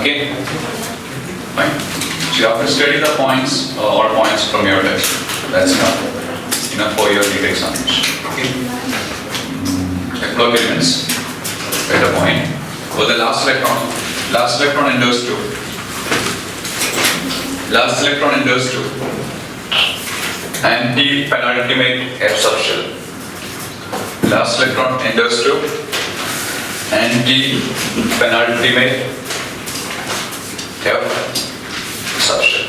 Okay? Fine. So you have to study the points, all points from your text. That's enough for your Neet examination. Okay? Block elements. Write a point. For the last electron enters to. Last electron enters to anti-penultimate F subshell. Last electron enters to anti-penultimate F subshell.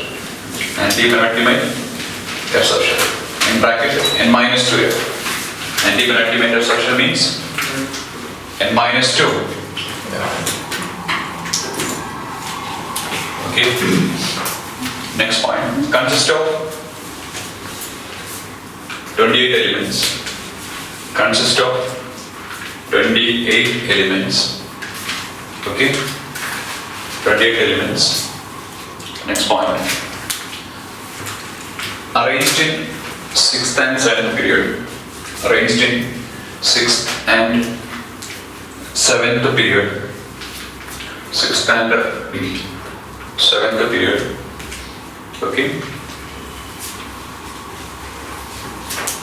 Anti-penultimate F subshell. In bracket n-2f. Anti-penultimate F subshell means n-2. Okay. Next point. Consists of 28 elements. Consists of 28 elements. Okay. 28 elements. Next point. Arranged in 6th and 7th period. Arranged in 6th and 7th period. 6th and 7th period. Okay.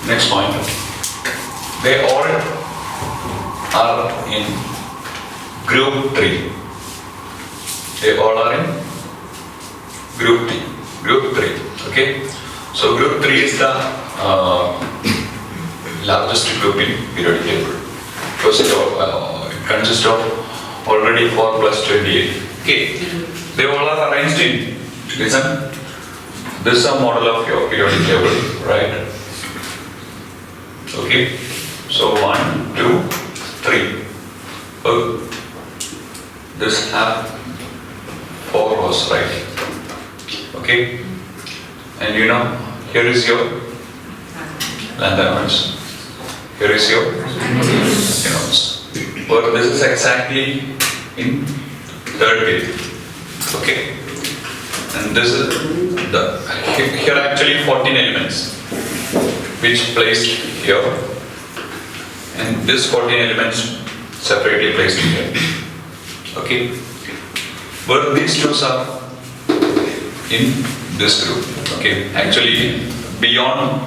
Next point. They all are in group 3. They all are in group 3. Group 3. Okay. So group 3 is the largest group in periodic table. Because it consists of already 4 plus 28. Okay. They all are arranged in. Listen. This is a model of your periodic table, right? Okay. So 1, 2, 3. This have 4 rows, right? Okay. And here is your lanthanoids. Here is your phenols. But this is exactly in 3rd period. Okay. And this is here actually 14 elements which placed here, and this 14 elements separately placed here. Okay. But these two are in this group. Okay. Actually beyond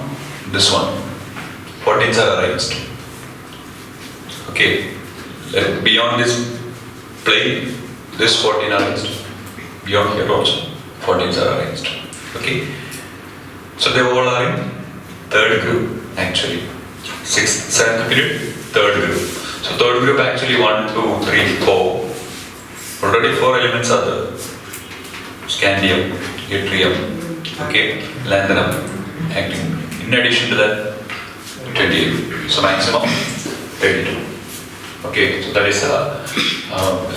this one, 14s are arranged. Okay. Beyond this plane, this 14 are arranged. Beyond here also, 14s are arranged. Okay. So they all are in 3rd group actually. 6th, 7th period, 3rd group. So 3rd group actually 1, 2, 3, 4. Already 4 elements are there. Scandium, yttrium, okay, lanthanum, actin. In addition to that, 28. So maximum 32. Okay, so that is the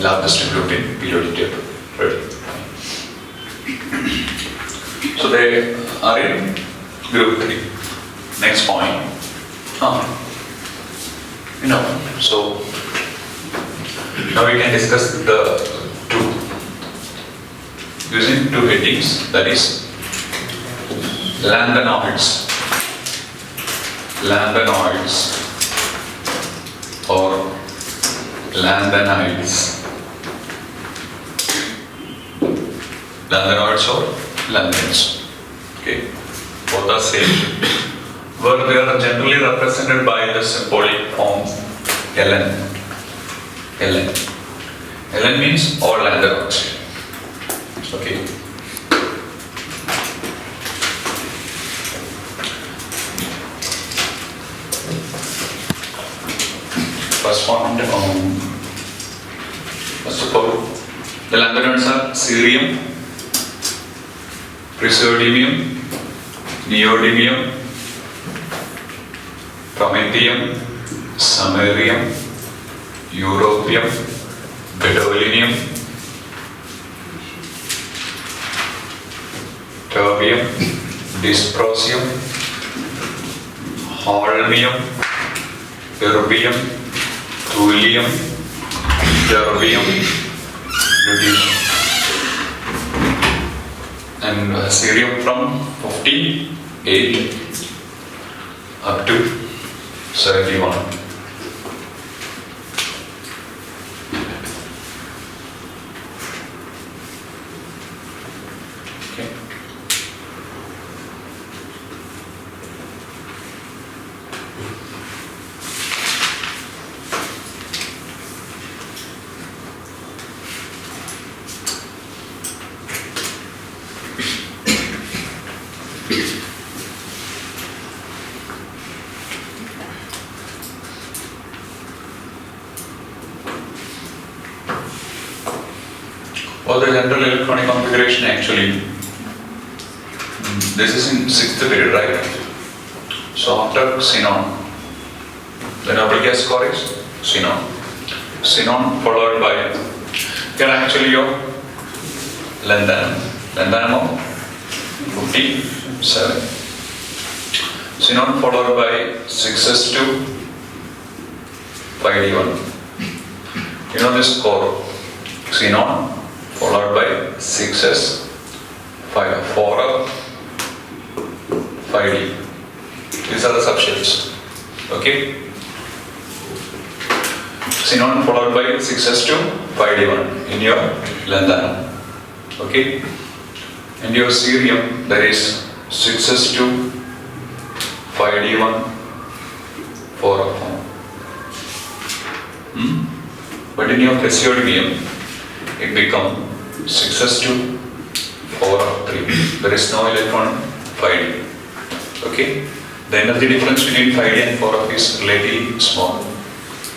largest group in periodic table. Right. So they are in group 3. Next point. So now we can discuss the two using 2 headings, that is lanthanoids or lanthanides. Lanthanoids or lanthanides. Okay, both are same. Where they are generally represented by the symbolic form Ln. Ln means all lanthanoids. Okay. First of all, the lanthanoids are cerium, praseodymium, neodymium, promethium, samarium, europium, gadolinium, terbium, dysprosium, holmium, erbium, thulium, terbium, lutetium. And cerium from 58 up to 71. So the general electronic configuration actually, this is in 6th period, right? So after xenon, the noble gas core is xenon. Xenon followed by, here actually your lanthanum of 57. Xenon followed by 6s2, 5d1. You know this core, xenon followed by 6s, 4 5d. These are the subshells. Okay. Xenon followed by 6s2, 5d1 in your lanthanum. Okay. And your cerium, that is 6s2, 5d1, 4 But in your praseodymium, it becomes 6s2, 4 There is no electron 5d. Okay. The energy difference between 5d and 4 is relatively small.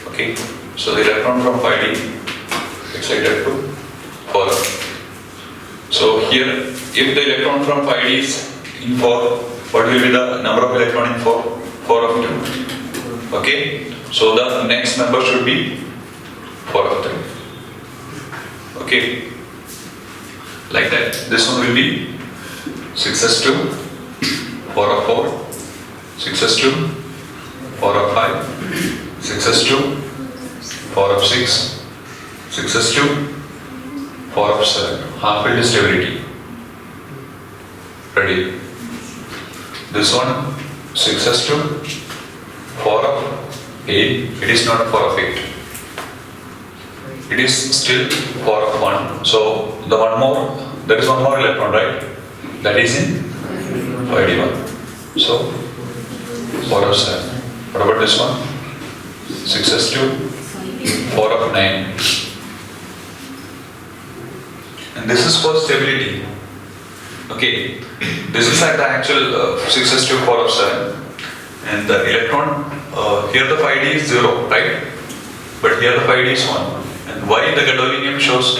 Okay. So the electron from 5d excited to 4. So here, if the electron from 5d is in 4, what will be the number of electron in 4? 4 of 2. Okay. So the next number should be 4 of 3. Okay. Like that. This one will be 6s2, 4 of 4, 6s2, 4 of 5, 6s2, 4 of 6, 6s2, 4 of 7. Half-filled stability. Ready? This one, 6s2, 4 of 8. It is not 4 of 8. It is still 4 of 1. So the one more, there is one more electron, right? That is in 5d1. So 4 of 7. What about this one? 6s2, 4 of 9. And this is for stability. Okay. This is at the actual 6s2, 4 of 7. And the electron, here the 5d is 0, right? But here the 5d is 1. And why the gadolinium shows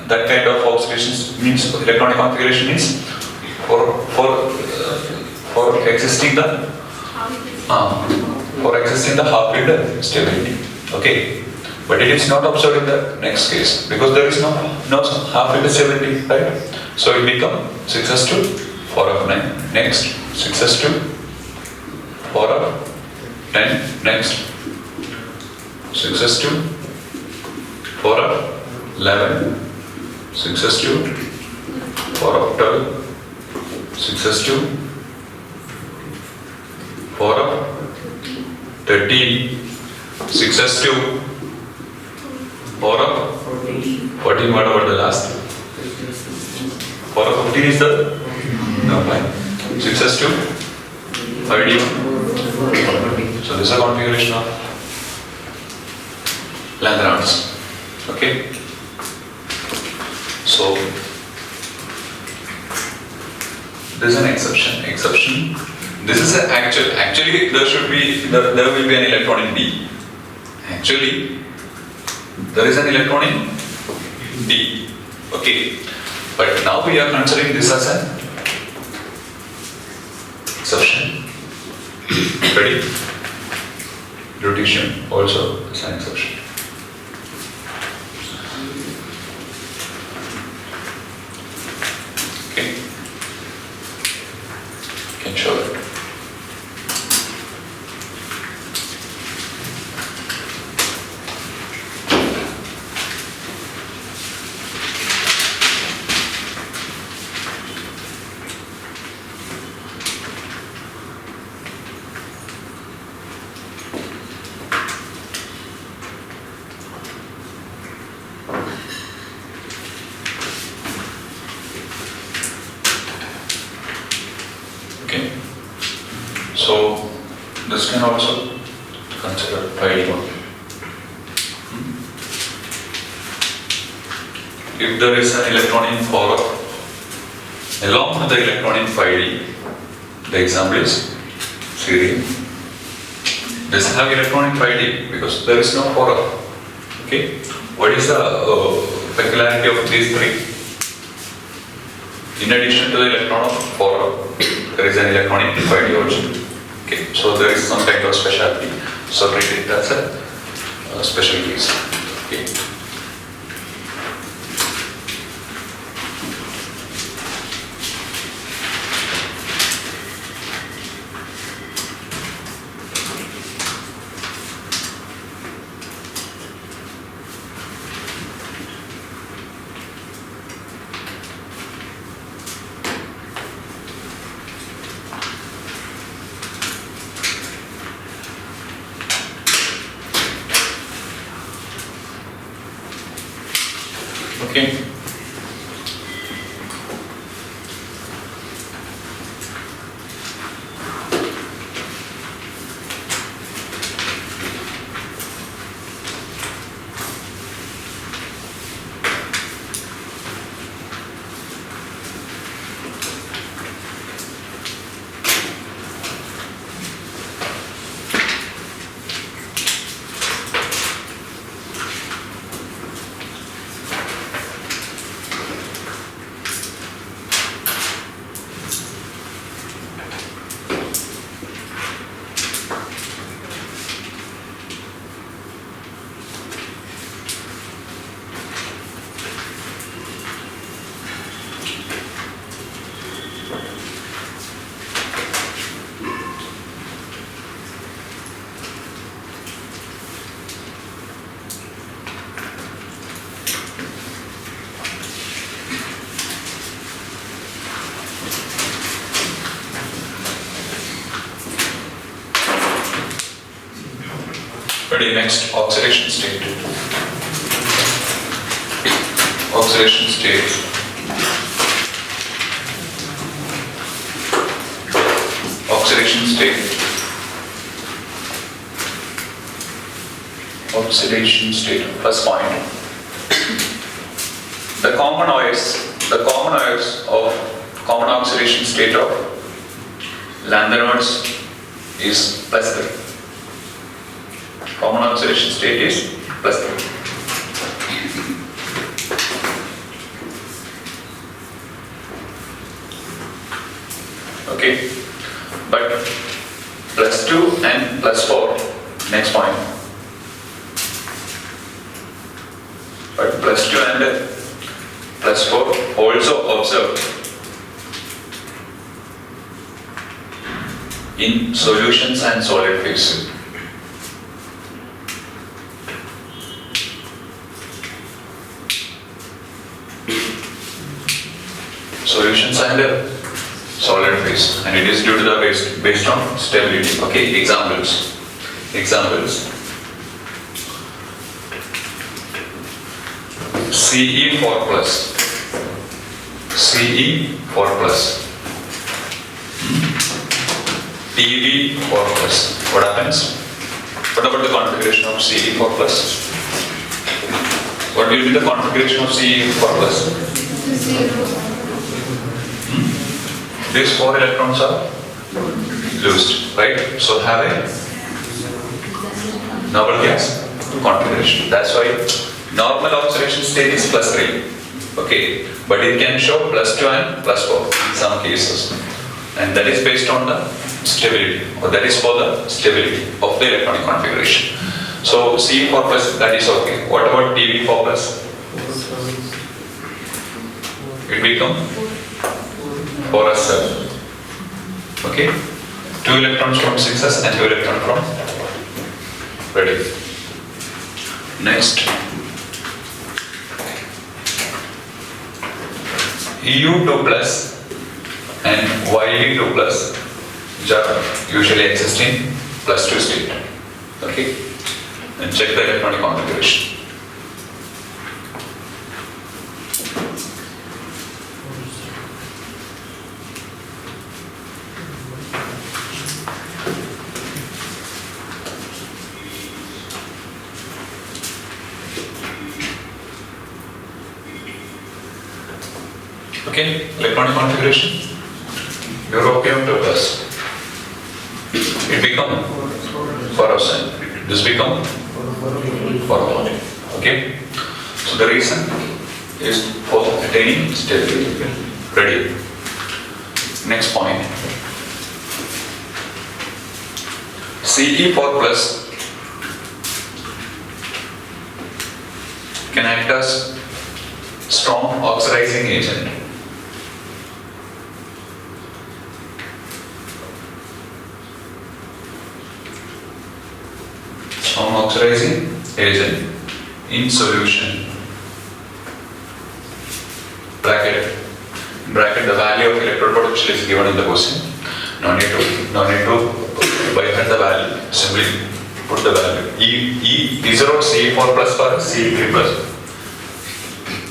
that kind of oscillations means electronic configuration is for existing the half-filled stability. Okay, but it is not observed in the next case because there is no half-filled stability, right? So it becomes 6s2, 4 of 9. Next 6s2, 4 of 10. Next 6s2, 4 of 11, 6s2, 4 of 12, 6s2, 4 of 13, 6s2, 4 of 14. What about the last? 4 of 15 is the? No, fine. 6s2, 5d1. So this is a configuration of lanthanums. Okay. So there is an exception. This is an actually there will be an electron in D. Actually there is an electron in D. Okay. But now we are considering this as an exception. Ready? Lutetium also is an exception. Okay. Can show it. Okay. So this can also consider 5d1. If there is an electron in 4 along with the electron in 5d, the example is cerium. Does have electron in 5d because there is no 4. Okay. What is the peculiarity of these three. In addition to the electron of 4, there is an electron in 5D also. Okay, so there is some kind of specialty. So treat it as a special case. Okay. Okay. Ready, next, oxidation state. Oxidation state. Oxidation state. Oxidation state, plus point. The common OS of common oxidation state of lanthanoids is plus 3. Common oxidation state is plus 3. Okay, but plus 2 and plus 4, next point. But plus 2 and plus 4 also observed in solutions and solid phase. Solutions and solid phase, and it is due to the based on stability. Okay, examples. Ce4 plus, Ce4 plus, Pb4 plus. What happens? What about the configuration of Ce4 plus? What will be the configuration of Ce4 plus? These 4 electrons are loosed, right? So have a noble gas configuration. That's why normal oxidation state is plus 3. Okay, but it can show plus 2 and plus 4 in some cases, and that is based on the stability, or that is for the stability of the electronic configuration. So Ce4 plus, that is okay. What about Pb4 plus? It become 4s7. Okay, 2 electrons from 6s and 2 electrons from ready. Next, Eu2 plus and Yb2 plus, which are usually exist in plus 2 state. Okay, and check the electronic configuration. Okay, electronic configuration. Europium 2 plus. It become 407. This become 440. Okay. So the reason is for attaining stability. Ready? Next point. Ce4 plus can act as strong oxidizing agent. Strong oxidizing agent in solution. Bracket the value of electrode potential is given in the question. No need to bypass the value. Simply put the value. E0 Ce4 plus for Ce3 plus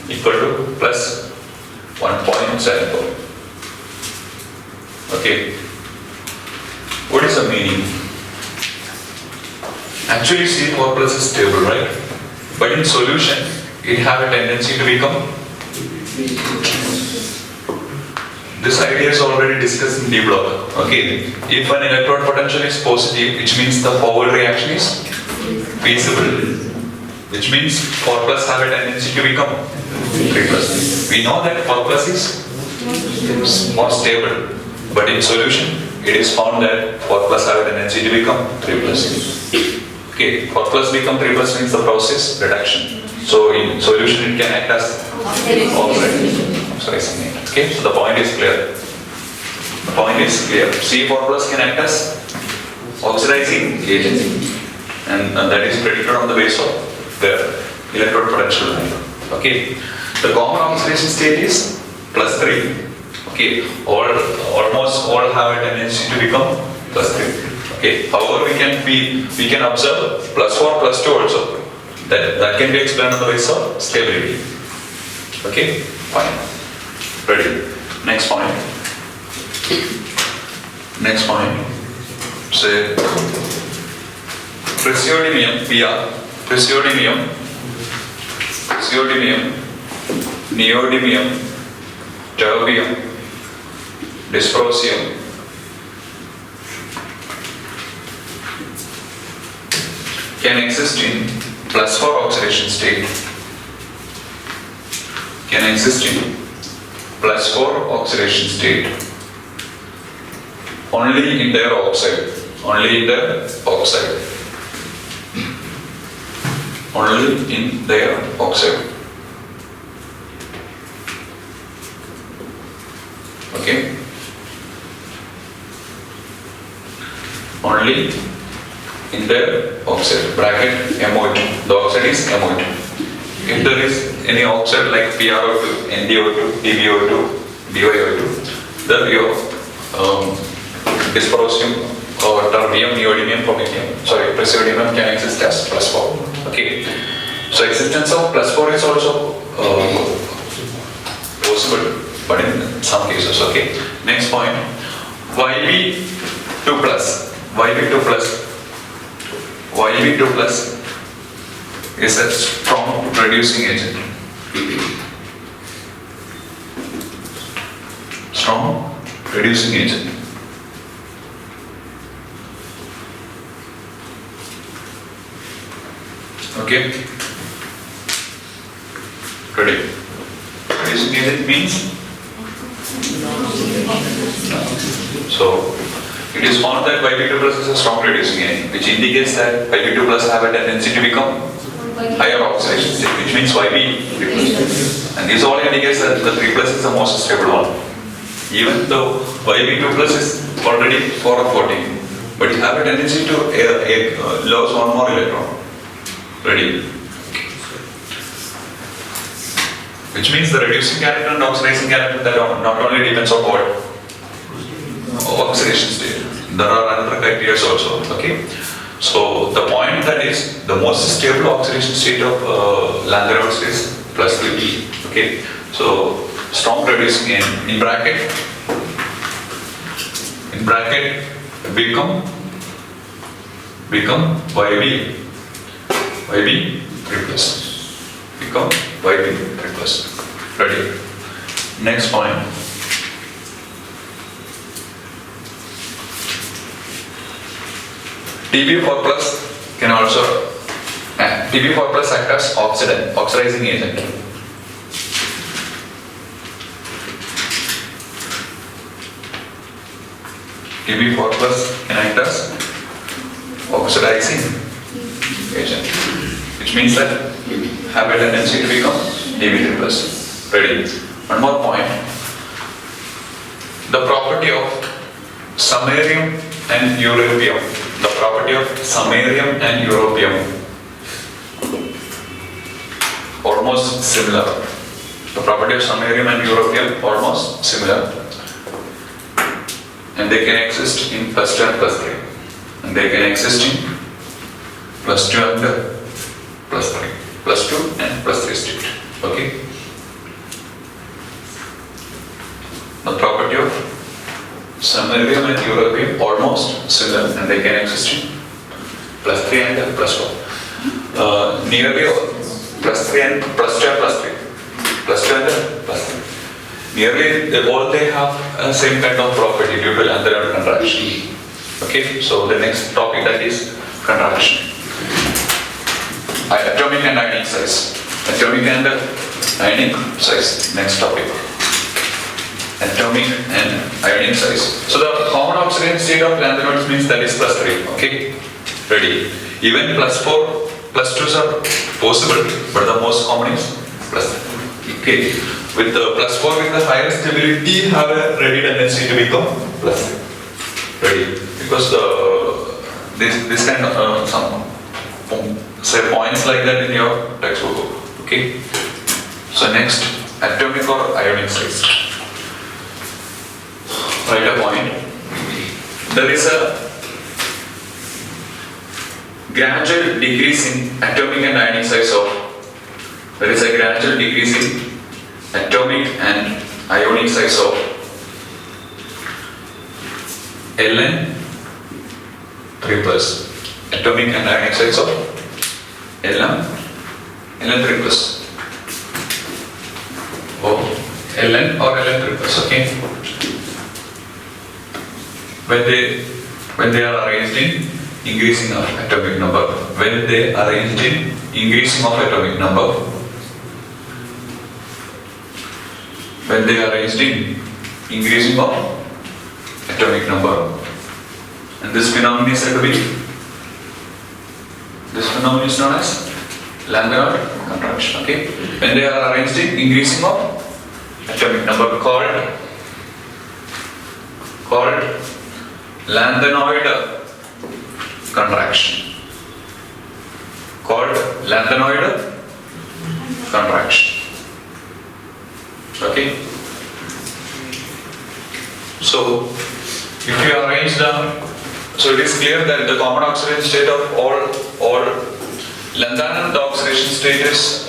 equal to plus 1.74. Okay. What is the meaning? Actually Ce4 plus is stable, right? But in solution, it have a tendency to become. This idea is already discussed in D block. Okay. If an electrode potential is positive, which means the forward reaction is feasible. Which means 4 plus have a tendency to become 3 plus. We know that 4 plus is more stable. But in solution, it is found that 4 plus have a tendency to become 3 plus. Okay. 4 plus become 3 plus means the process reduction. So in solution, it can act as oxidizing agent. Okay, so the point is clear. The point is clear. Ce4 plus can act as oxidizing agent, and that is predicted on the basis of the electrode potential value. Okay, the common oxidation state is plus 3. Okay, almost all have a tendency to become plus 3. Okay, however, we can observe plus 4, plus 2 also. That can be explained on the basis of stability. Okay, fine. Ready. Next point. Next point. Say praseodymium, PR, praseodymium, neodymium, terbium, dysprosium. Can exist in plus 4 oxidation state. Can exist in plus 4 oxidation state only in their oxide. Only in their oxide. Only in their oxide. Okay? Only in their oxide. Bracket MO2. The oxide is MO2. If there is any oxide like PrO2, NdO2, DbO2, DyO2, then your dysprosium or terbium, neodymium, praseodymium can exist as plus 4. Okay. So existence of plus 4 is also possible, but in some cases. Okay. Next point. YB2 plus. YB2 plus. YB2 plus is a strong reducing agent. Strong reducing agent. Okay. Ready. Reducing agent means. So it is found that YB2 plus is a strong reducing agent, which indicates that YB2 plus have a tendency to become higher oxidation state, which means YB3 plus. And this all indicates that the 3 plus is the most stable one. Even though YB2 plus is already 4 of 14, but it have a tendency to lose one more electron. Ready? Which means the reducing character and oxidizing character that not only depends on what? Oxidation state. There are other criteria also. Okay. So the point that is the most stable oxidation state of lanthanoids is plus 3. Okay. So strong reducing in bracket become YB3 plus. Become YB3 plus. Ready. Next point. Tb4 plus can also Tb4 plus act as oxidizing agent. Tb4 plus anion does oxidizing agent, which means that have a tendency to become Tb3 plus. Ready? One more point. The property of samarium and europium. The property of samarium and europium almost similar. The property of samarium and europium almost similar, and they can exist in plus 2 and plus 3, and they can exist in plus 2 and plus 3, plus 2 and plus 3 state. Okay. The property of samarium and europium almost similar, and they can exist in plus 3 and plus 4. Nearly plus 3 and plus 2 and plus 3. Plus 2 and plus 3. Nearly all they have same kind of property due to lambda contraction. Okay, so the next topic, that is contraction. Atomic and ionic size. Atomic and ionic size. Next topic. Atomic and ionic size. So the common oxidation state of lanthanoids means that is plus 3. Okay, ready. Even plus 4, plus 2s are possible, but the most common is plus 3. Okay, with the plus 4 with the higher stability have a ready tendency to become plus 3. Ready? Because this kind of some say points like that in your textbook. Okay. So next, atomic or ionic size. Write a point. There is a gradual decrease in atomic and ionic size of. There is a gradual decrease in atomic and ionic size of Ln 3 plus. Atomic and ionic size of Ln 3 plus. Oh, Ln or Ln 3 plus. Okay. When they are arranged in increasing of atomic number. When they are arranged in increasing of atomic number. When they are arranged in increasing of atomic number. And this phenomenon is said to be, this phenomenon is known as lambda contraction. Okay. When they are arranged in increasing of atomic number called lanthanoid contraction. Called lanthanoid contraction. Okay. So if you arrange them, so it is clear that the common oxidation state of all lanthanum, the oxidation state is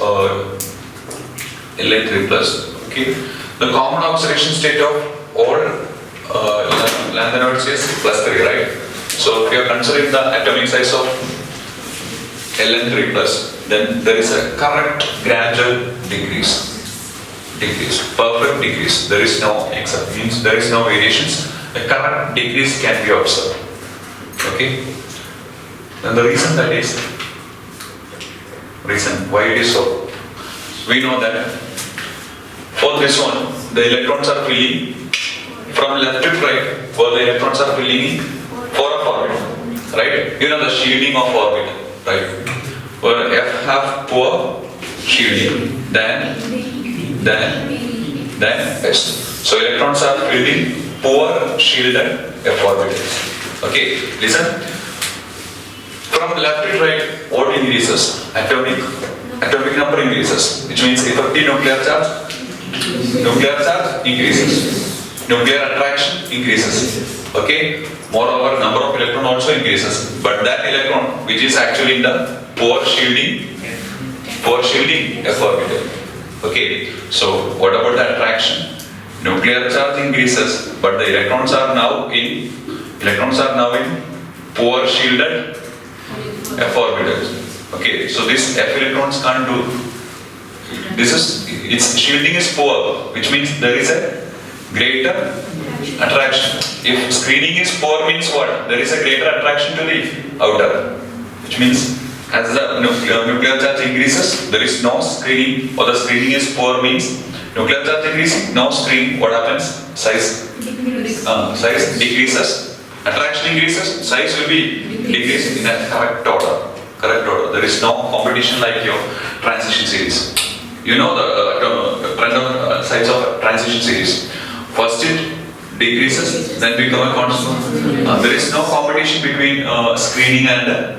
Ln3 plus. Okay. The common oxidation state of all lanthanoids is plus 3, right? So if you are considering the atomic size of Ln3 plus, then there is a correct gradual decrease. Perfect decrease. There is no except, means there is no variations. A correct decrease can be observed. Okay. And the reason why it is so, we know that for this one, the electrons are filling from left to right, where the electrons are filling in for a orbit, right? You know the shielding of orbit, right? Where F have poor shielding, then S. So electrons are filled in poor shielded F orbitals. Okay, listen. From left to right, what increases? Atomic number increases, which means effective nuclear charge increases. Nuclear attraction increases. Okay. Moreover, number of electron also increases. But that electron, which is actually in the poor shielding F orbital. Okay. So what about the attraction? Nuclear charge increases, but the electrons are now in poor shielded F orbitals. Okay, so this F electrons can't do. Its shielding is poor, which means there is a greater attraction. If screening is poor means what? There is a greater attraction to the outer, which means as the nuclear charge increases, there is no screening, or the screening is poor means nuclear charge increasing, no screen. What happens? Size decreases. Attraction increases, size will be decreased in a correct order. Correct order. There is no competition like your transition series. You know the trend of size of transition series. First it decreases, then become a constant. There is no competition between screening and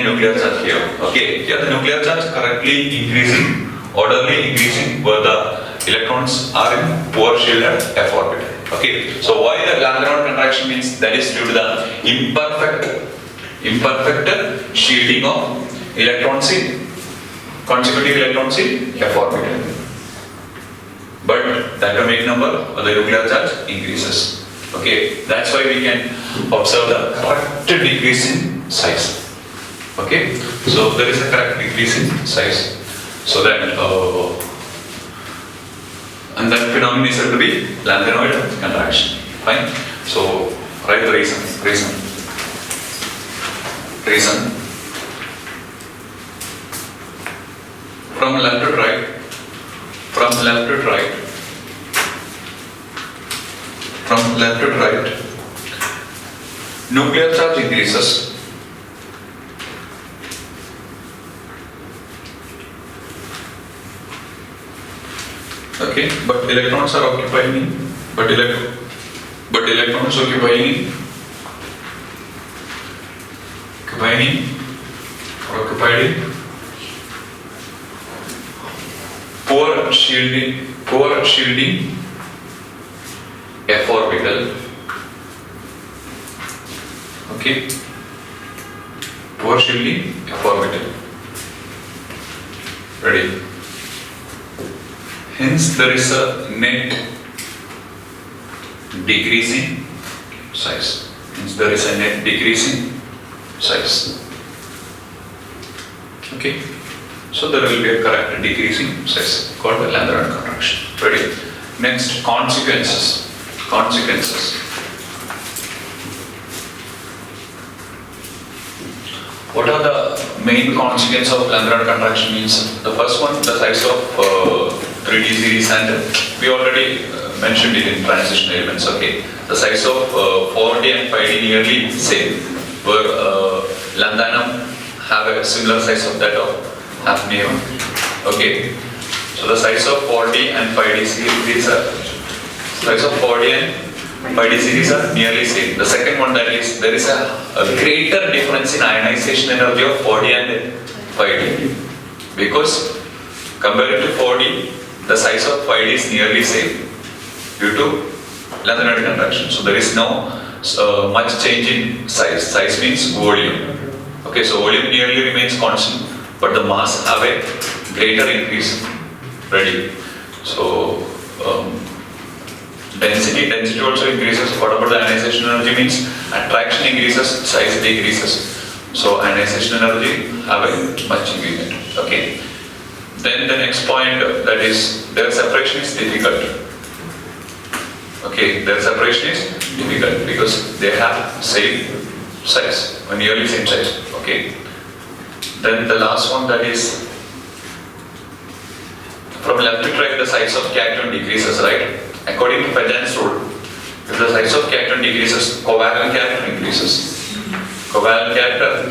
nuclear charge here. Okay, here the nuclear charge correctly increasing, orderly increasing, where the electrons are in poor shielded f orbital. Okay, so why the lambda contraction means that is due to the imperfect shielding of electrons in consecutive electrons in f orbital. But the atomic number or the nuclear charge increases. Okay, that's why we can observe the correct decrease in size. Okay, so there is a correct decrease in size. So that and that phenomenon is said to be lambdanoid contraction. Fine. So write the reason. From left to right. Nuclear charge increases. Okay, but electrons are occupying poor shielding f orbital. Okay, poor shielding f orbital. Ready? Hence there is a net decreasing size. Okay, so there will be a correct decreasing size called the lambda contraction. Ready? Next, consequences. What are the main consequences of lambda contraction means? The first one, the size of 3D series, and we already mentioned it in transition elements. Okay, the size of 4D and 5D nearly same, where lambda have a similar size of that of hafnium. Okay, so the size of 4D and 5D series are nearly same. The second one, that is there is a greater difference in ionization energy of 4D and 5D, because compared to 4D, the size of 5D is nearly same due to lambda contraction. So there is no much change in size. Size means volume. Okay, so volume nearly remains constant, but the mass have a greater increase. Ready? So density also increases. What about the ionization energy means? Attraction increases, size decreases. So ionization energy have a much increment. Okay. Then the next point, that is their separation is difficult. Okay, their separation is difficult because they have same size, or nearly same size. Okay. Then the last one, that is from left to right, the size of cation decreases, right? According to Pajan's rule, if the size of cation decreases, covalent character increases. Covalent character,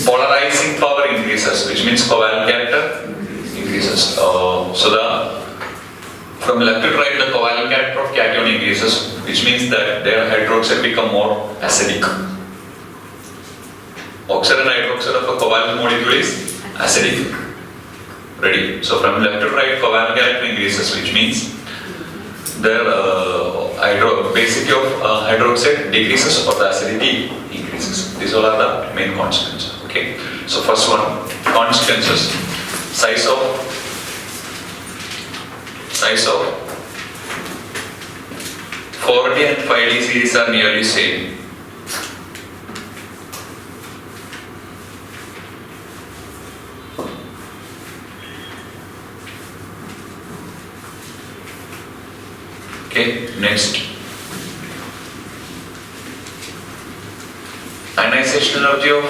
polarizing power increases, which means covalent character increases. So from left to right, the covalent character of cation increases, which means that their hydroxide become more acidic. Oxide and hydroxide of a covalent molecule is acidic. Ready? So from left to right, covalent character increases, which means their basicity of hydroxide decreases or the acidity increases. These all are the main consequences. Okay. So first one, consequences. Size of 4D and 5D series are nearly same. Okay, next. Ionization energy of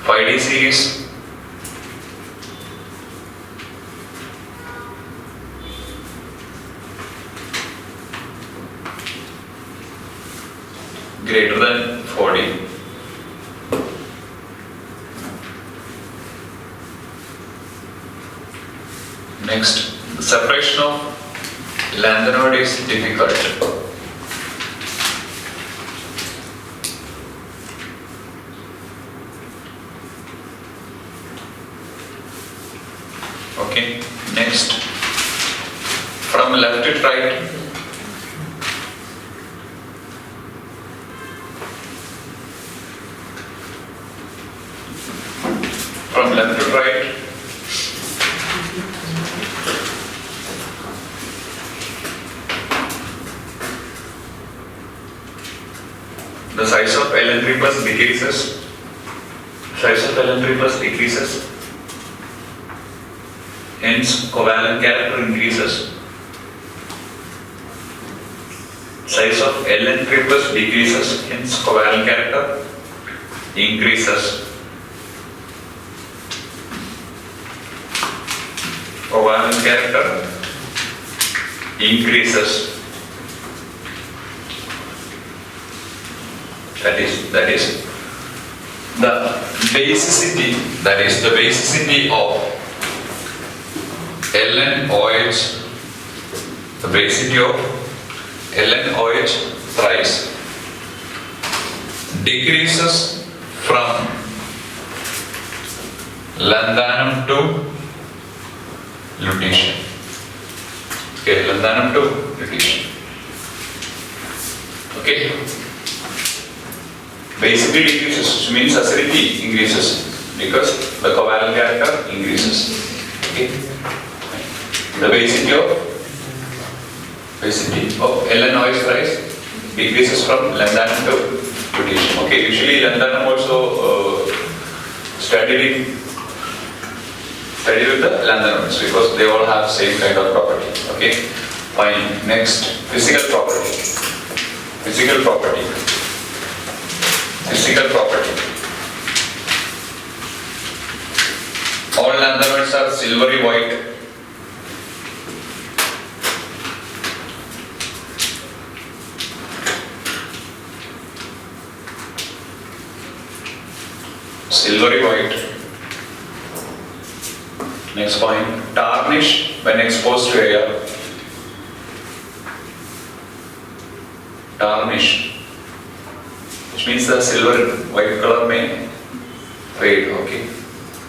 5D series Next, the separation of lanthanide is difficult. Okay, next, from left to right, from left to right, the size of Ln3 plus decreases, size of Ln3 plus decreases, hence covalent character increases. Size of Ln3 plus decreases, hence covalent character increases. Covalent character increases. That is the basicity. That is the basicity of LNOH. The basicity of LNOH thrice decreases from lanthanum to lutetium. Okay, lanthanum to lutetium. Okay. Basically decreases, which means acidity increases because the covalent character increases. Okay. The basicity of LNOH thrice decreases from lanthanum to lutetium. Okay, usually lanthanum also studied with the lanthanoids because they all have same kind of property. Okay, fine. Next, physical property. Physical property. Physical property. All lanthanoids are silvery white. Silvery white. Next point, tarnish when exposed to air. Tarnish, which means the silver white color may fade, okay,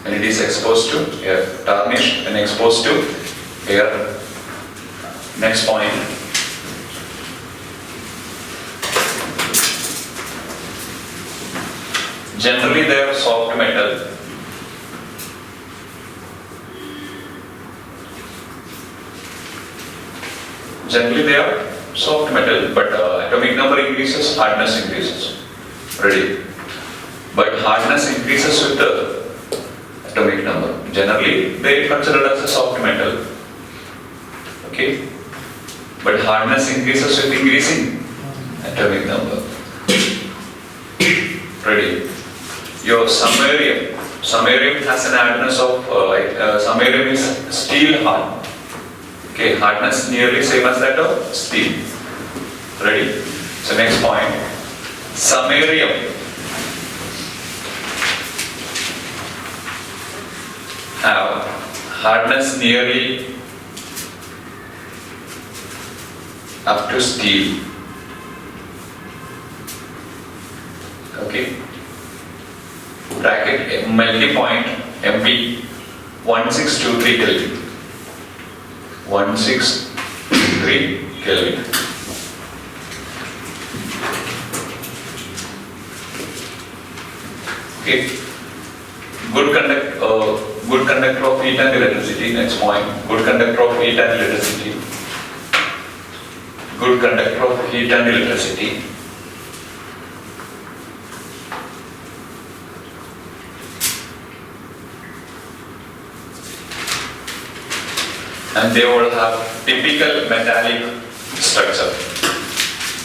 when it is exposed to air. Tarnish when exposed to air. Next point, generally they are soft metal. Generally they are soft metal, but atomic number increases, hardness increases. Ready? But hardness increases with the atomic number. Generally they are considered as a soft metal. Okay? But hardness increases with increasing atomic number. Ready? Your samarium. Samarium has an hardness of, samarium is steel hard. Okay, hardness nearly same as that of steel. Ready? So next point, samarium have hardness nearly up to steel. Okay. Bracket melting point MP 1623 Kelvin. 1623 Kelvin. Okay. Good conductor of heat and electricity. Next point. Good conductor of heat and electricity. Good conductor of heat and electricity. And they all have typical metallic structure.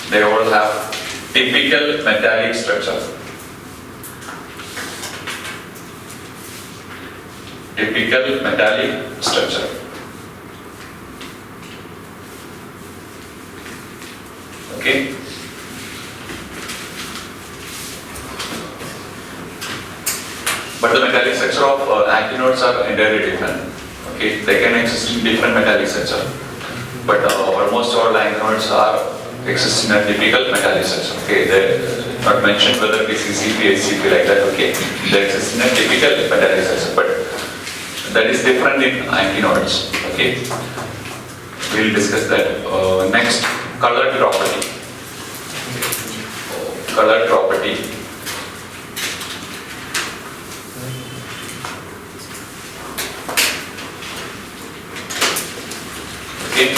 They all have typical metallic structure. Typical metallic structure. Okay. But the metallic structure of actinoids are entirely different. Okay, they can exist in different metallic structure, but almost all linoids are exist in a typical metallic structure. Okay, they not mentioned whether it is CCP, HCP like that. Okay, they exist in a typical metallic structure, but that is different in actinoids. Okay, we will discuss that. Next, colored property. Colored property. Okay.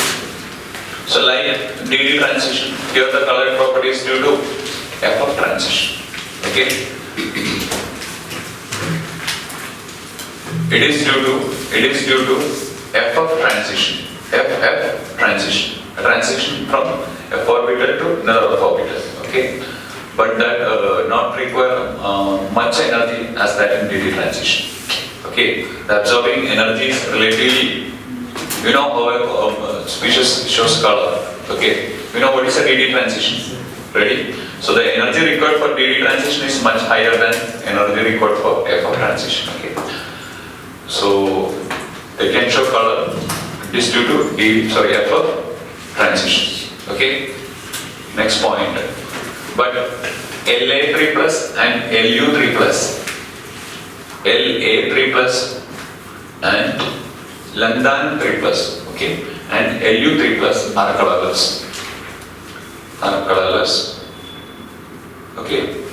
So like DD transition, here the colored property is due to FF transition. Okay. It is due to FF transition. FF transition. A transition from F orbital to another orbital. Okay. But that not require much energy as that in DD transition. Okay. The absorbing energy is relatively, you know how a species shows color. Okay. You know what is a DD transition? Ready? So the energy required for DD transition is much higher than energy required for FF transition. Okay. So they can show color. It is due to FF transition. Okay. Next point. But La3 plus and Lu3 plus, La3 plus and lambda 3 plus, okay, and Lu3 plus are colorless. Okay,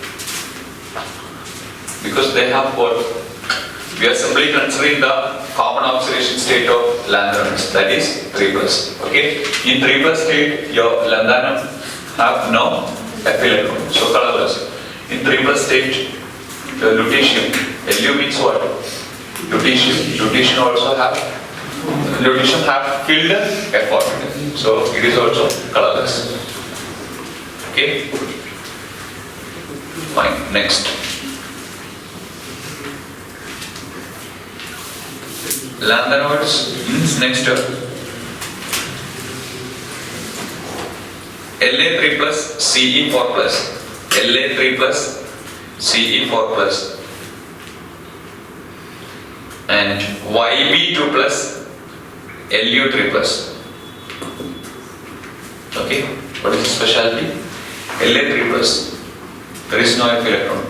because they have what? We are simply considering the common oxidation state of lambda, that is 3 plus. Okay, in 3 plus state, your lambda have no F electron, so colorless. In 3 plus state, the lutetium, Lu means what? Lutetium. Lutetium also have filled F orbital, so it is also colorless. Okay. Fine. Next. Lanthanoids means next. La3 plus Ce4 plus, La3 plus Ce4 plus, and Yb2 plus Lu3 plus. Okay, what is the specialty? La3 plus, there is no F electron.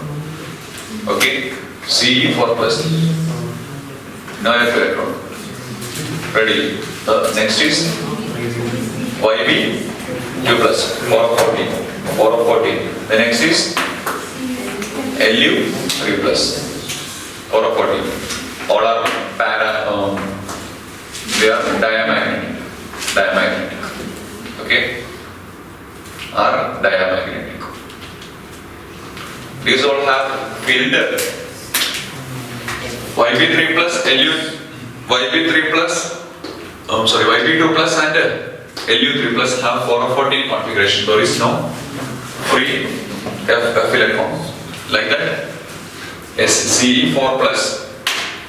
Okay, Ce4 plus, no F electron. Ready? Next is Yb2 plus 4 of 14. The next is Lu3 plus 4 of 14. All are they are diamagnetic. Okay, are diamagnetic. These all have field Yb3 plus Yb2 plus and Lu3 plus have 4 of 14 configuration. There is no free F electron like that. Ce4 plus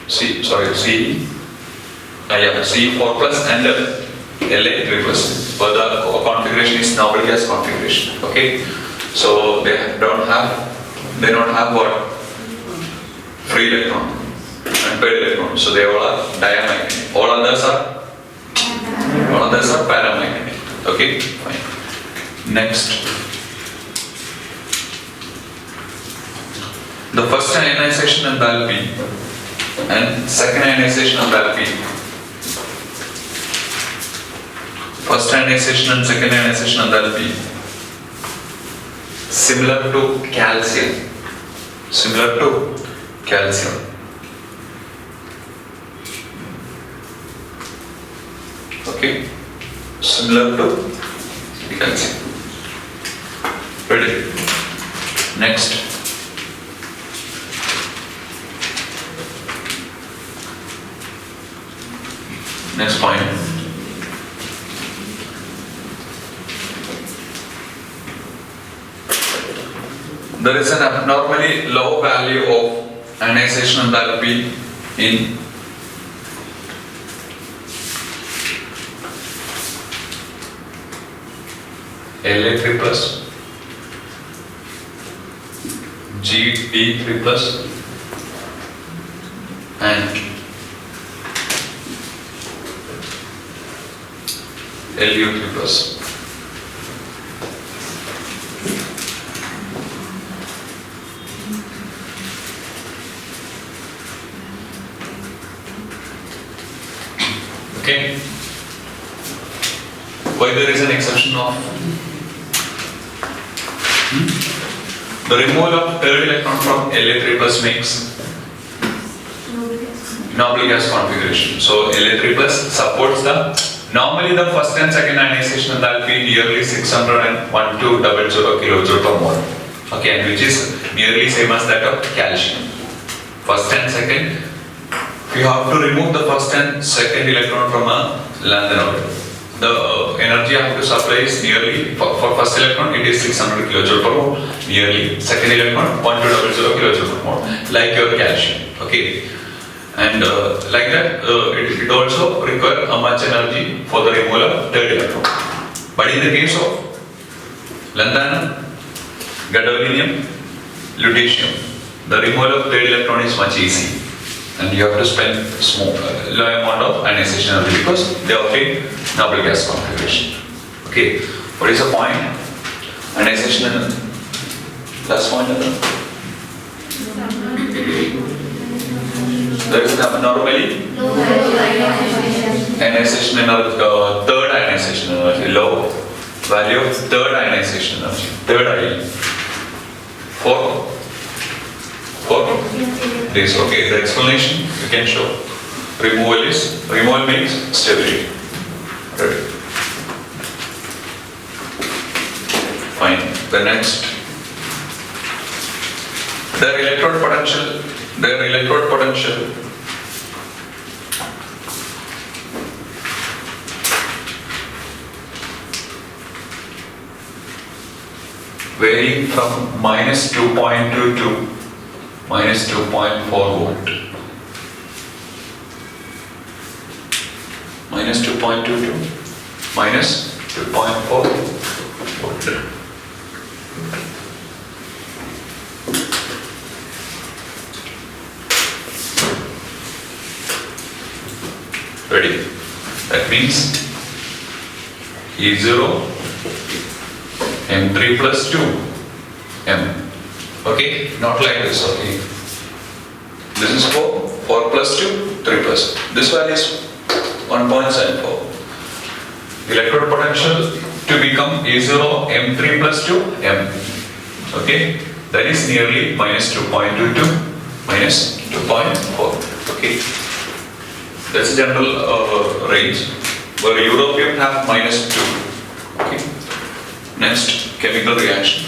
Ce4 plus and La3 plus. But the configuration is normally as configuration. Okay, so they don't have what? Free electron and paid electron. So they all are diamagnetic. All others are paramagnetic. Okay, fine. Next, the first ionization enthalpy and second ionization enthalpy. First ionization and second ionization enthalpy similar to calcium. Okay, similar to calcium. Ready? Next. Next point. There is an abnormally low value of ionization enthalpy in La3 plus, Gd3 plus and Lu3 plus. Okay. Why there is an exception of the removal of third electron from La3 plus makes noble gas configuration. So La3 plus supports normally the first and second ionization enthalpy nearly 601 to 00 kilojoule per mole. Okay, and which is nearly same as that of calcium. First and second, you have to remove the first and second electron from a lanthanum orbit. The energy I have to supply is nearly, for first electron it is 600 kilojoule per mole, nearly second electron 1200 kilojoule per mole, like your calcium. Okay, and like that it also requires a much energy for the removal of third electron. But in the case of lanthanum, gadolinium, lutetium, the removal of third electron is much easy. And you have to spend low amount of ionization energy because they obtain noble gas configuration. Okay, what is the point? Ionization energy. Last point. There is normally ionization energy, third ionization energy, low value of third ionization energy, third ion. For this, okay, the explanation you can show. Removal means stability. Right. Fine. The next, their electrode potential varying from -2.2 to -2.4 volt. -2.2 to -2.4 volt. Ready? That means E0 M3 plus 2 M. Okay, not like this. Okay, this is 4 plus 2, 3 plus. This value is 1.74. Electrode potential to become E0 M3 plus 2 M. Okay, that is nearly -2.2 to -2.4. Okay, that's the general range. Where European have -2. Okay, next chemical reactions.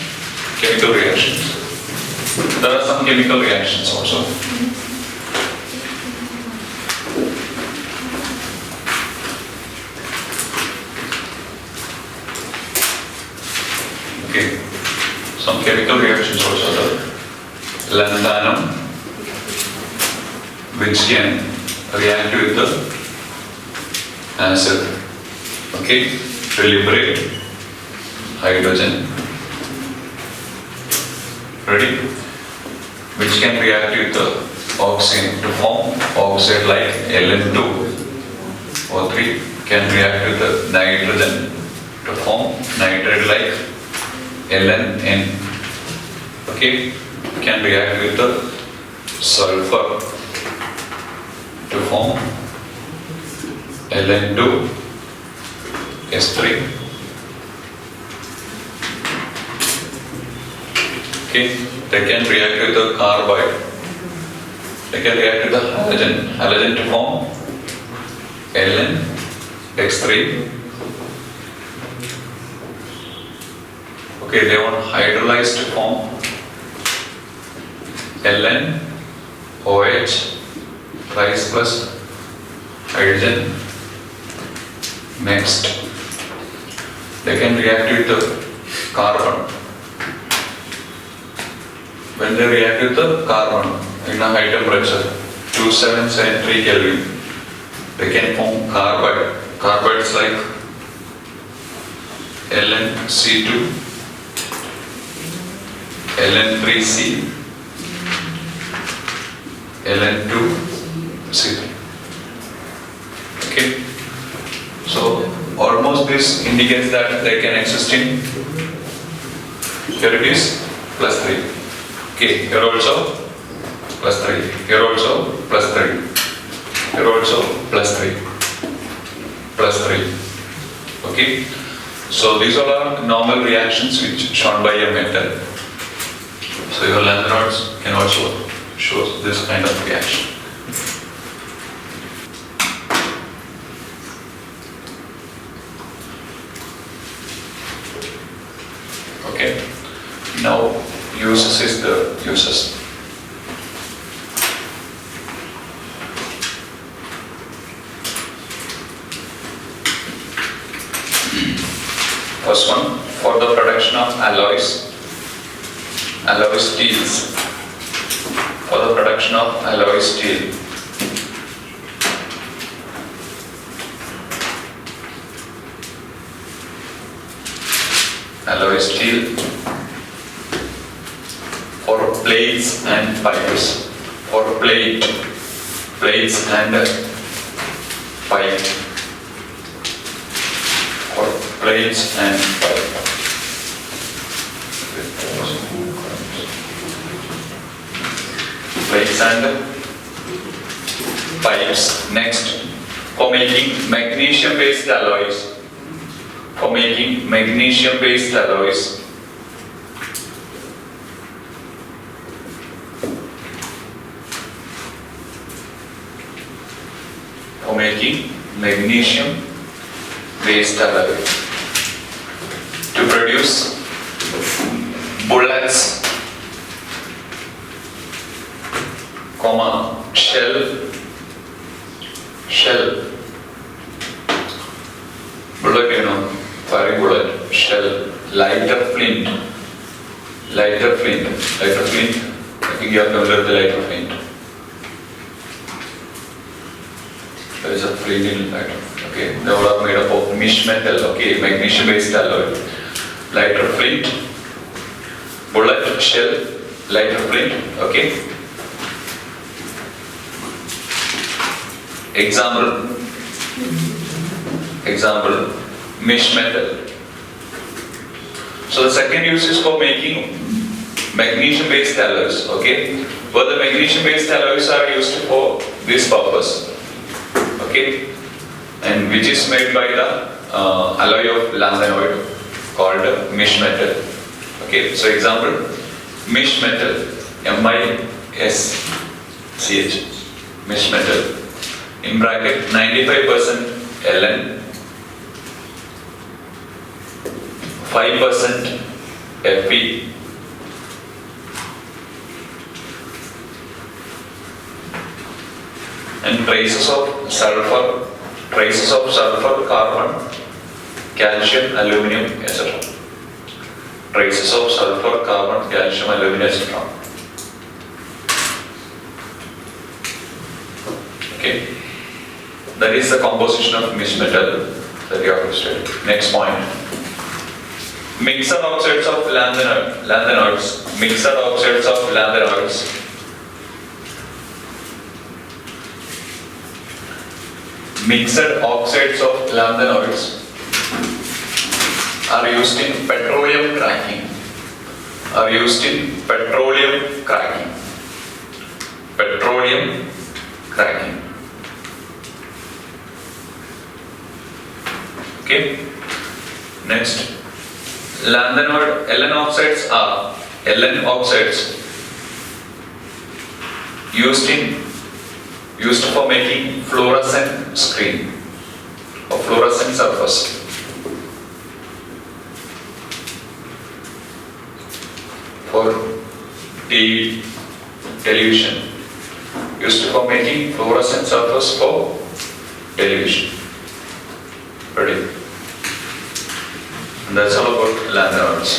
There are some chemical reactions also. Okay, some chemical reactions also there. Lanthanum, which can react with the acid. Okay, to liberate hydrogen. Ready? Which can react with the oxygen to form oxide like Ln2O3, can react with the nitrogen to form nitride like LnN. Okay, can react with the sulfur to form Ln2S3. Okay, they can react with the carbide. They can react with the halogen to form LnX3. Okay, they want hydrolyze to form LnOH, rice plus hydrogen. Next, they can react with the carbon. When they react with the carbon in a high temperature, 2773 Kelvin, they can form carbide. Carbides like LnC2, Ln3C, Ln2C3. Okay, so almost this indicates that they can exist in, here it is plus 3. Okay, here also plus 3. Here also plus 3. Here also plus 3. Plus 3. Okay. So these all are normal reactions which shown by a metal. So your lanthanoids can also show this kind of reaction. Okay. Now uses is the uses. First one, for the production of alloy steels. For the production of alloy steel. Alloy steel. For plates and pipes. For plates and pipe. For plates and pipe. Plates and pipes. Next, for making magnesium-based alloys. For making magnesium-based alloys. For making magnesium-based alloys. To produce bullets, shell, bullet, firing bullet, shell, lighter flint, I think you are familiar with the lighter flint. There is a flint in lighter, okay, they all are made up of mesh metal, okay, magnesium based alloy, lighter flint, bullet, shell, lighter flint, okay. Example, mesh metal. So the second use is for making magnesium-based alloys. Okay, but the magnesium-based alloys are used for this purpose. Okay, and which is made by the alloy of lanthanoid called mesh metal. Okay, so example, mesh metal, MISCH, mesh metal. In bracket 95% Ln, 5% Fe, and traces of sulfur, carbon, calcium, aluminium, etc. Traces of sulfur, carbon, calcium, aluminium, etc. Okay. That is the composition of mesh metal that you have to study. Next point. Mixed oxides of lanthanoids. Mixed oxides of lanthanoids. Mixed oxides of lanthanoids are used in petroleum cracking. Petroleum cracking. Okay. Next, lanthanoid Ln oxides are used for making fluorescent screen or fluorescent surface. For television, used for making fluorescent surface for television. Ready? And that's all about lanthanoids.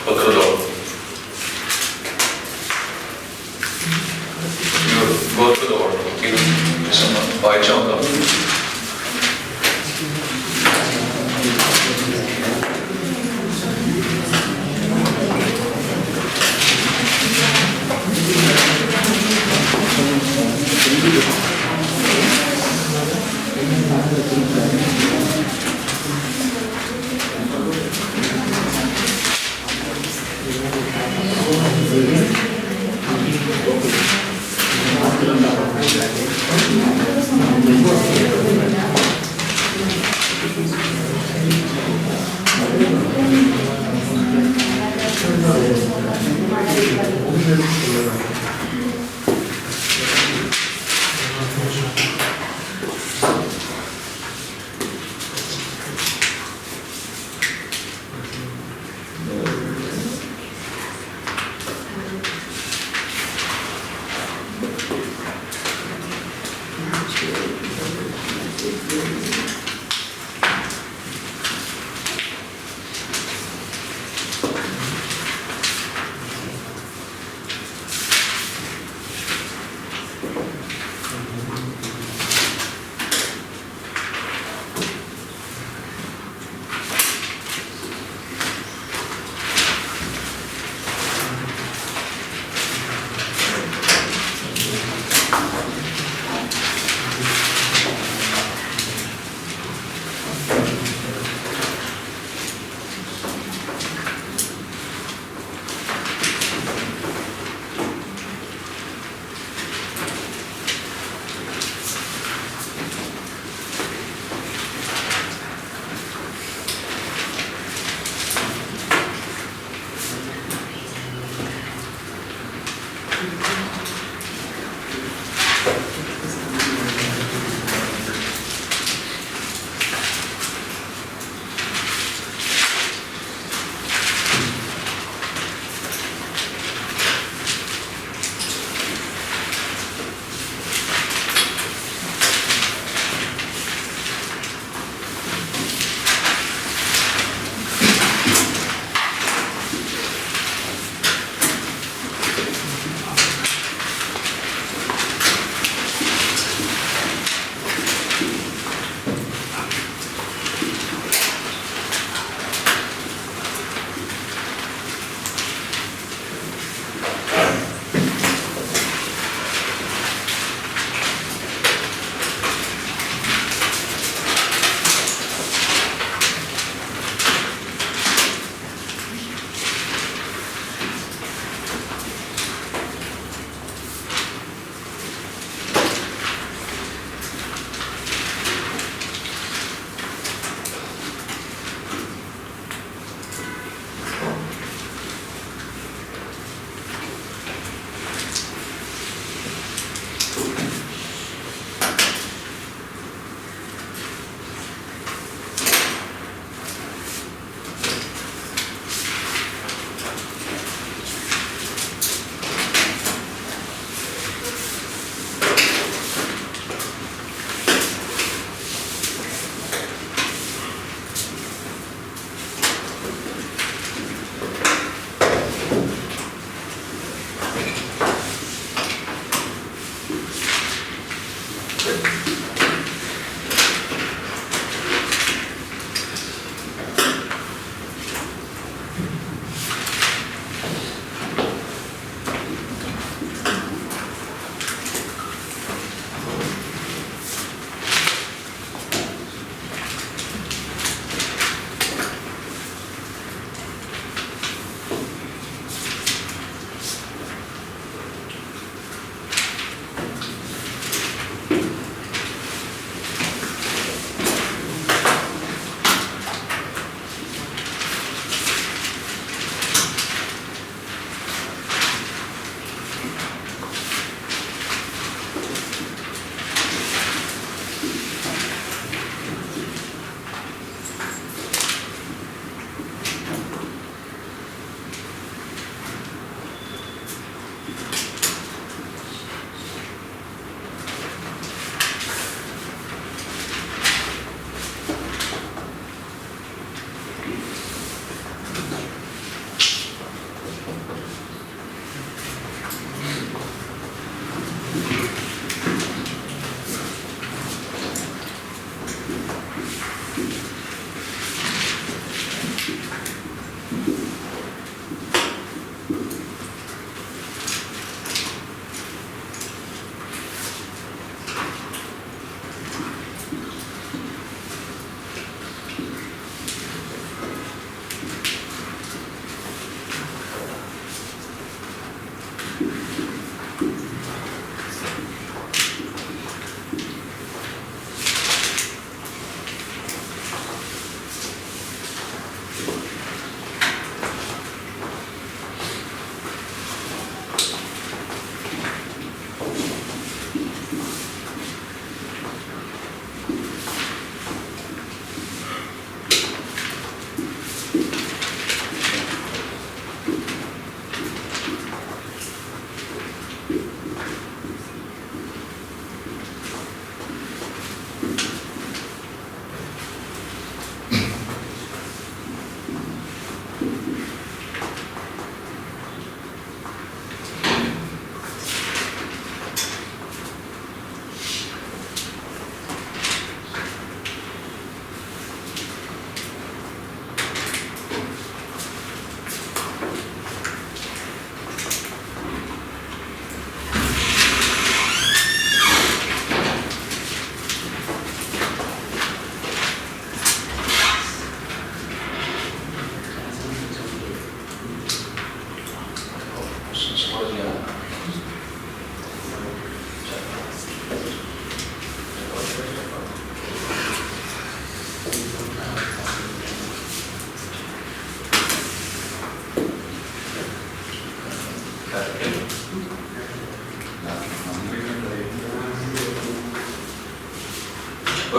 Go through the go through the order. Okay? Someone buy chunk.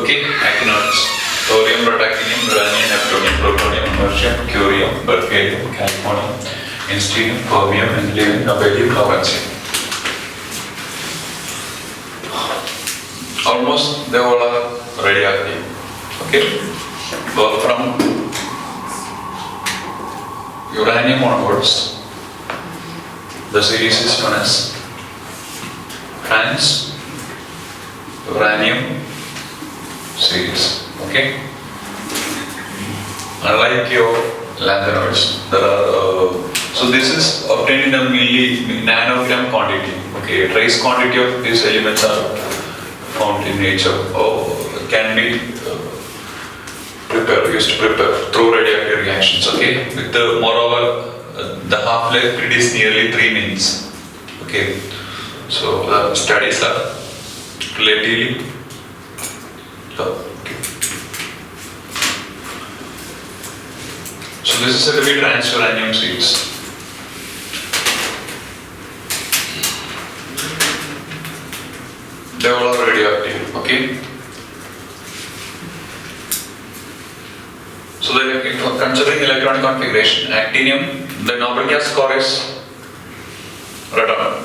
Okay, actinides. Thorium, protactinium, uranium, neptunium, plutonium, americium, curium, berkelium, californium, instantinium, fermium, endymium, nobelium, lawrencium. Almost they all are radioactive. Okay, but from uranium onwards, the series is known as trans uranium series. Okay, unlike your lanthanoids, there are so this is obtained in a nanogram quantity. Okay, trace quantity of these elements are found in nature or can be used to prepare through radioactive reactions. Okay, with the moreover the half-life period is nearly 3 minutes. Okay, so the studies are relatively low. Okay. So this is a heavy trans-uranium series. They all are radioactive. Okay. So if considering electronic configuration, actinium, the Nobel gas score is radon.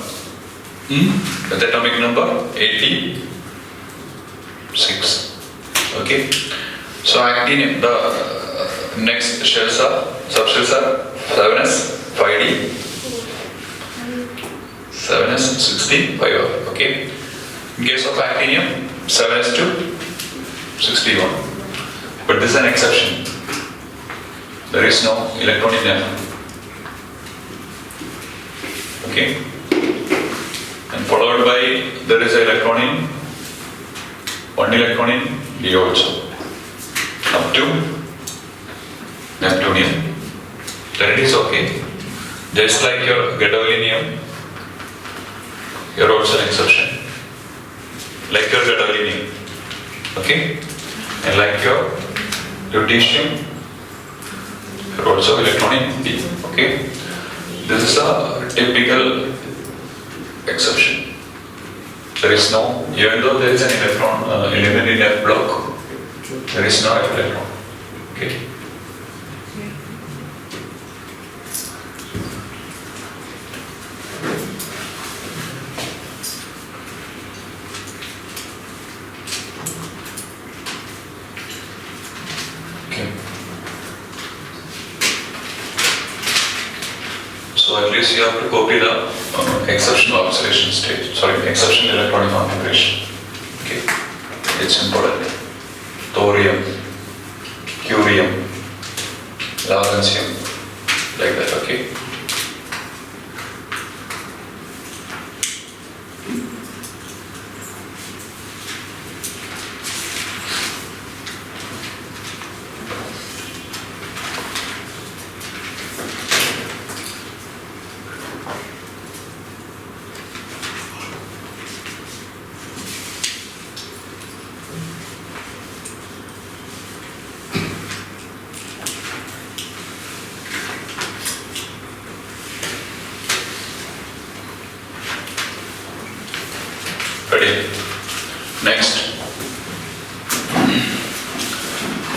With atomic number 86. Okay. So actinium, the next shells are subshells are 7s, 5d, 7s, 65. Okay. In case of actinium, 7s to 61. But this is an exception. There is no electron in them. Okay. And followed by there is an electron in, one electron in D also. Up to Neptunium. Then it is okay. Just like your gadolinium, you are also an exception. Like your gadolinium. Okay. And like your lutetium, you are also electron in D. Okay. This is a typical exception. There is no, even though there is an electron element in F block, there is no F electron. Okay. So at least you have to copy the exceptional oscillation state, exceptional electronic configuration. Okay, it's important. Thorium, curium, lawrencium, like that. Okay. Ready? Next.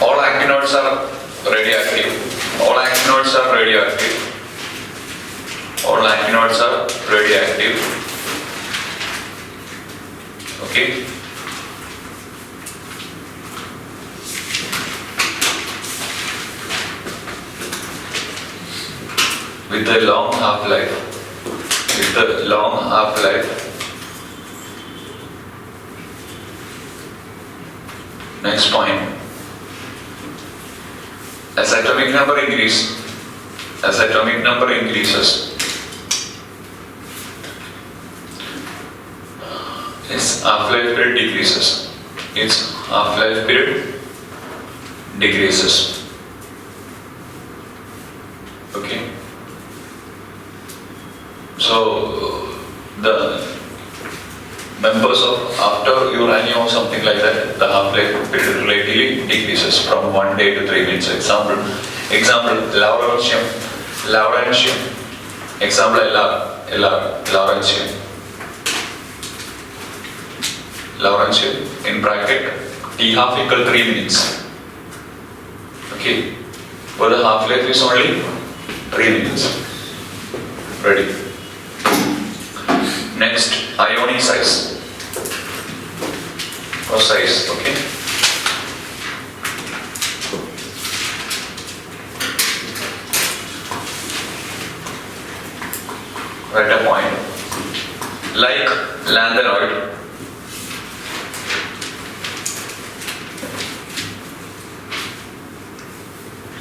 All actinoids are radioactive. All actinoids are radioactive. All actinoids are radioactive. Okay. With a long half-life. With a long half-life. Next point. As atomic number increases, its half-life period decreases. Okay. So the members of after uranium or something like that, the half-life period relatively decreases from 1 day to 3 minutes. Example, lawrencium. Example, lawrencium. In bracket, t half equal 3 minutes. Okay, but the half-life is only 3 minutes. Ready? Next, ionic size or size. Okay. Write a point like lanthanoid.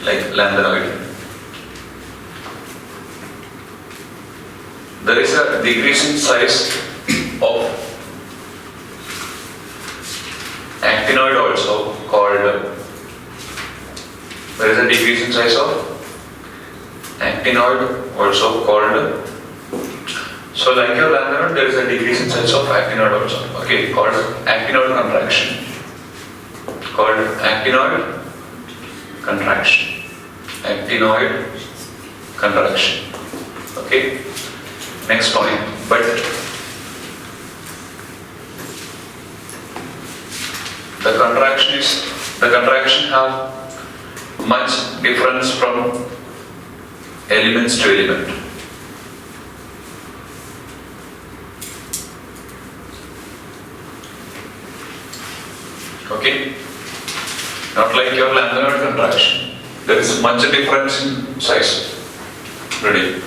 Like lanthanoid. There is a decreasing size of actinoid also called. There is a decreasing size of actinoid also called. So like your lanthanoid, there is a decreasing size of actinoid also. Okay, called actinoid contraction. Called actinoid contraction. Actinoid contraction. Okay. Next point. But the contraction have much difference from elements to element. Okay, not like your lanthanoid contraction. There is much difference in size. Ready?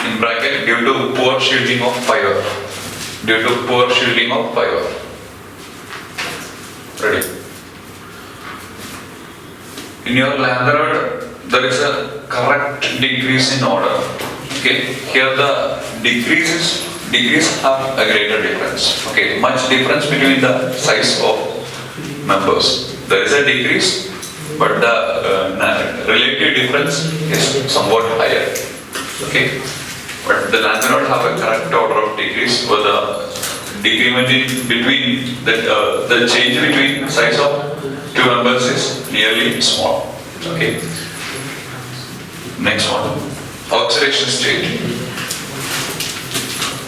In bracket, due to poor shielding of fire. Due to poor shielding of fire. Ready? In your lanthanoid, there is a correct decrease in order. Okay, here the decrease have a greater difference. Okay, much difference between the size of members. There is a decrease, but the relative difference is somewhat higher. Okay, but the lanthanoid have a correct order of decrease, where the decrement in between the change between size of two members is nearly small. Okay. Next one, oxidation state.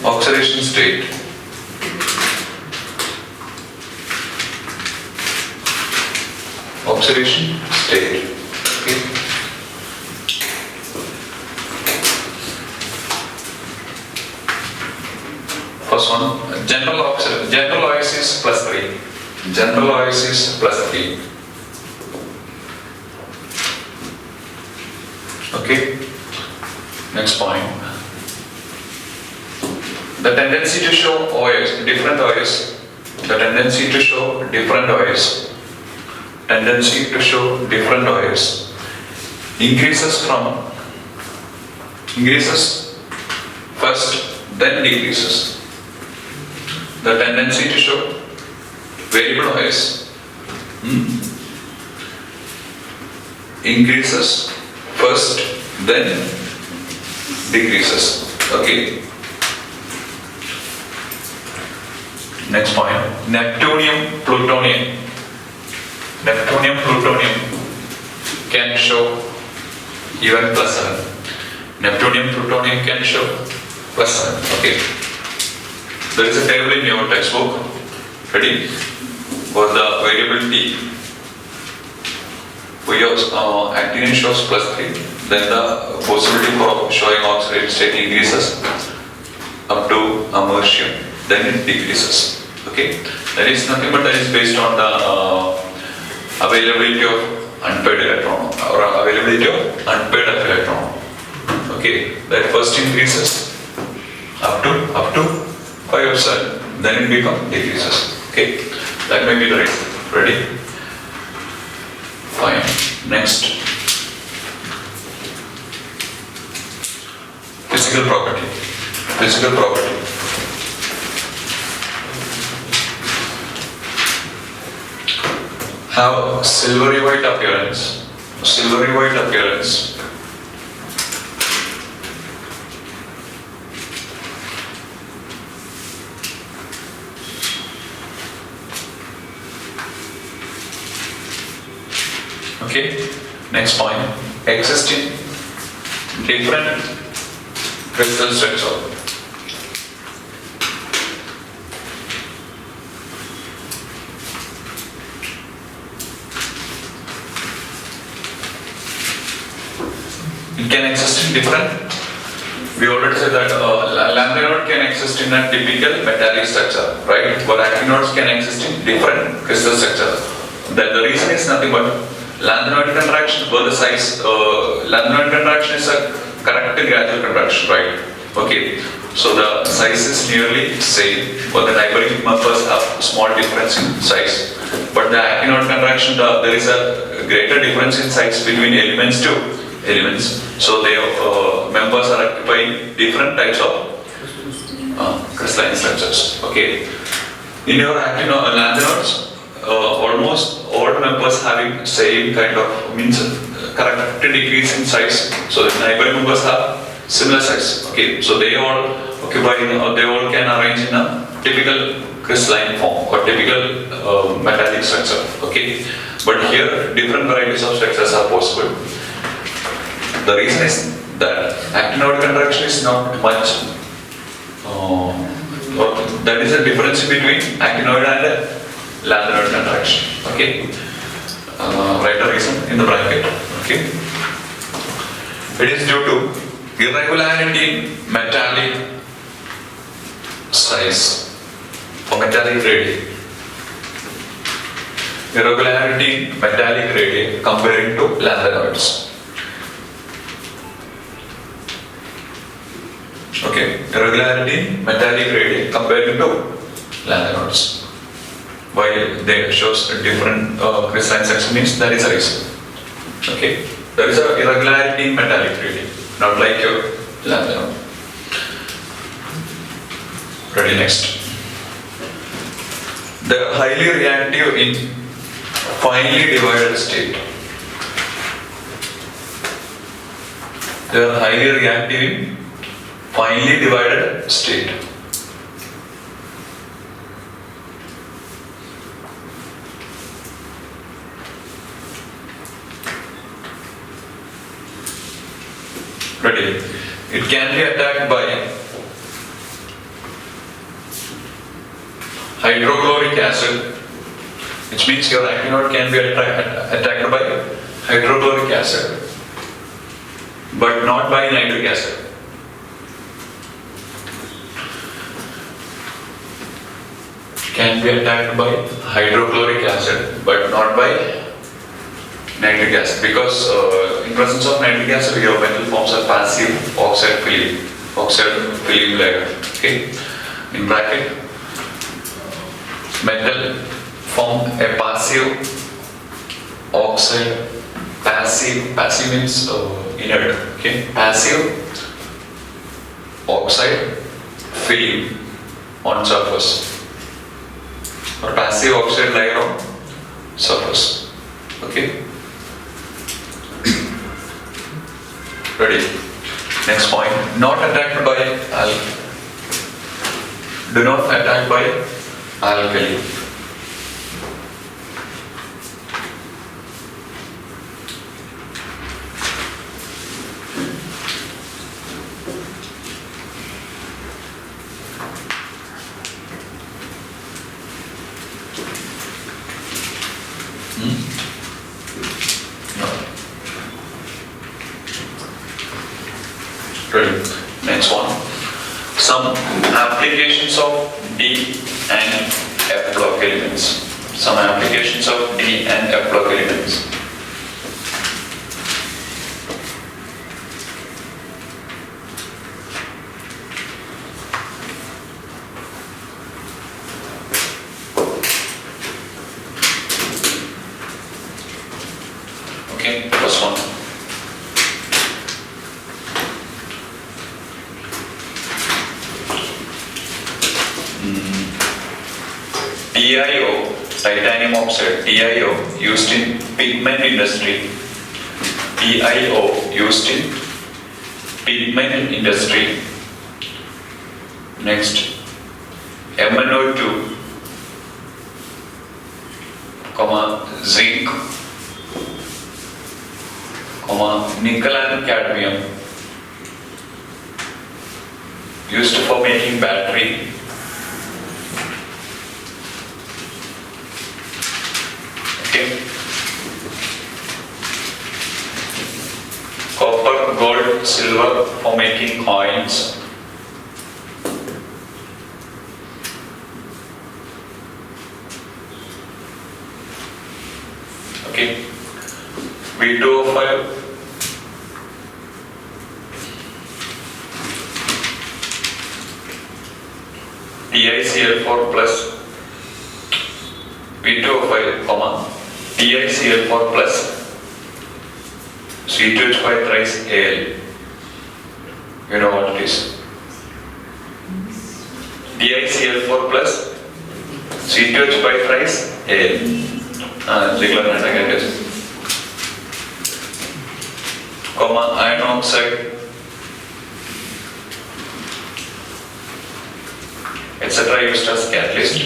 Oxidation state. Oxidation state. Okay. First one, general oasis plus 3. General oasis plus 3. Okay. Next point. The tendency to show OS, different OS. The tendency to show different OS. Tendency to show different OS increases first, then decreases. The tendency to show variable OS increases first, then decreases. Okay. Next point, neptunium, plutonium. Neptunium, plutonium can show even +7. Neptunium, plutonium can show +7. Okay. There is a table in your textbook. Ready? For the variability, for your actinium shows +3. Then the possibility for showing oxidation state increases up to americium. Then it decreases. Okay, that is nothing but that is based on the availability of unpaired electron or availability of unpaired electron. Okay, that first increases up to 5 or 7, then it becomes decreases. Okay, that may be the reason. Ready? Fine. Next, physical property. Physical property. Have silvery white appearance. Silvery white appearance. Okay. Next point. Exist in different crystal structure. can exist in different. We already said that lanthanide can exist in a typical metallic structure, right? But actinoids can exist in different crystal structure. Then the reason is nothing but lanthanide contraction, where the size, lanthanide contraction is a correct gradual contraction, right? Okay, so the size is nearly same, but the neighboring members have small difference in size. But the actinoid contraction, there is a greater difference in size between elements to elements. So their members are occupying different types of crystalline structures. Okay, in your lanthanoids, almost all members having same kind of means correct decrease in size. So the neighboring members have similar size. Okay, so they all occupy, they all can arrange in a typical crystalline form or typical metallic structure. Okay, but here different varieties of structures are possible. The reason is that actinoid contraction is not much. That is the difference between actinoid and lanthanide contraction. Okay, write a reason in the bracket. Okay, it is due to irregularity in metallic size or metallic radii. Irregularity in metallic radii comparing to lanthanoids. Okay, irregularity in metallic radii comparing to lanthanoids. While they shows a different crystalline section means that is a reason. Okay, there is a irregularity in metallic radii, not like your lanthanoid. Ready, next. They are highly reactive in finely divided state. They are highly reactive in finely divided state. Ready? It can be attacked by hydrochloric acid, which means your actinoid can be attacked by hydrochloric acid, but not by nitric acid. Can be attacked by hydrochloric acid, but not by nitric acid, because in presence of nitric acid your metal forms a passive oxide film layer. Okay, in bracket, metal form a passive oxide, passive means inert. Okay, passive oxide film on surface, or passive oxide layer on surface. Okay. Ready? Next point. Not attacked by do not attack by alkali. Next one. Some applications of D and F block elements. Some applications of D and F block elements. Okay, first one. TiO, titanium oxide, TiO used in pigment industry. TiO used in pigment industry. Next, MnO2, zinc, nickel and cadmium used for making battery. Okay. Copper, gold gold, silver for making coins. Okay. V2O5 TiCl4 plus V2O5, TiCl4 plus C2H5 thrice Al. You know what it is? TiCl4 plus C2H5 thrice Al. Regular negative. Iron oxide, etc. used as catalyst.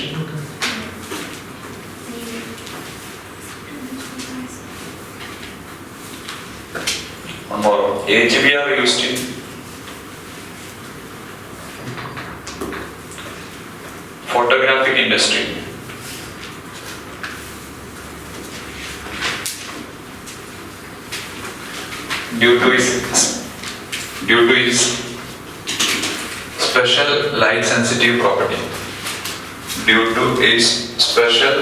One more. HBr used in photographic industry. Due to its special light sensitive property. Due to its special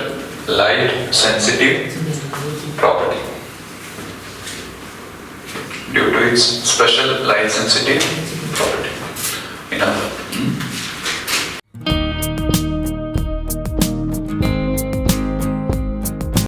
light sensitive property. Due to its special light sensitive